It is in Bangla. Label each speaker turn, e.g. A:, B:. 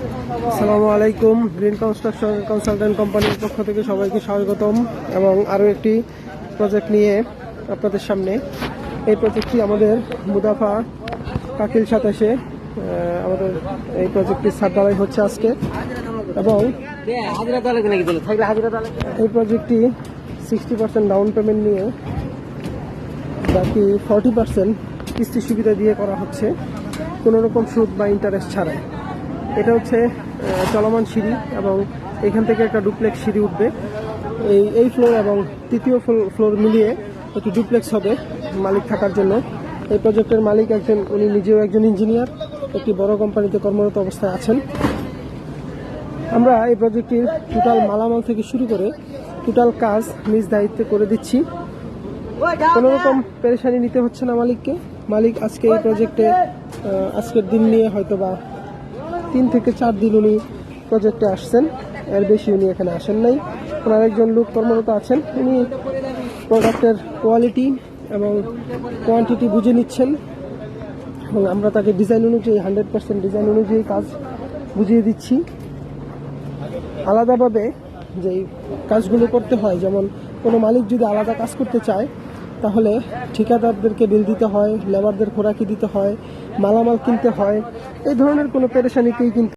A: আসসালামু আলাইকুম। গ্রিন কনস্ট্রাকশন কনসালটেন্ট কোম্পানির পক্ষ থেকে সবাইকে স্বাগতম এবং আরও একটি প্রজেক্ট নিয়ে আপনাদের সামনে। এই প্রজেক্টটি আমাদের মুদাফা কাকিল 27-এ আমাদের এই প্রজেক্টটির ছাদ ঢালাই হচ্ছে আজকে এবং এই প্রজেক্টটি 60% ডাউন পেমেন্ট নিয়ে বাকি 40% কিস্তি সুবিধা দিয়ে করা হচ্ছে, কোনো রকম সুদ বা ইন্টারেস্ট ছাড়াই। এটা হচ্ছে চলমান সিঁড়ি এবং এখান থেকে একটা ডুপ্লেক্স সিঁড়ি উঠবে। এই ফ্লোর এবং তৃতীয় ফ্লোর মিলিয়ে একটি ডুপ্লেক্স হবে মালিক থাকার জন্য। এই প্রজেক্টের মালিক উনি নিজেও একজন ইঞ্জিনিয়ার, একটি বড় কোম্পানিতে কর্মরত অবস্থায় আছেন। আমরা এই প্রজেক্টটির টোটাল মালামাল থেকে শুরু করে টোটাল কাজ নিজ দায়িত্বে করে দিচ্ছি। কোনো রকম পেরেশানি নিতে হচ্ছে না মালিককে। মালিক আজকে এই প্রজেক্টে আজকের দিন নিয়ে হয়তো বা 3 থেকে 4 দিন উনি প্রজেক্টে আসছেন, এর বেশি উনি এখানে আসেন নাই। ওনার একজন লোক কর্মরত আছেন, উনি প্রোডাক্টের কোয়ালিটি এবং কোয়ান্টিটি বুঝে নিচ্ছেন এবং আমরা তাকে ডিজাইন অনুযায়ী 100% ডিজাইন অনুযায়ী কাজ বুঝিয়ে দিচ্ছি। আলাদাভাবে যেই কাজগুলো করতে হয়, যেমন কোনো মালিক যদি আলাদা কাজ করতে চায় তাহলে ঠিকাদারদেরকে বিল দিতে হয়, লেবারদের খোরাকি দিতে হয়, মালামাল কিনতে হয়, এই ধরনের কোনো পেরেশানিতেই কিন্তু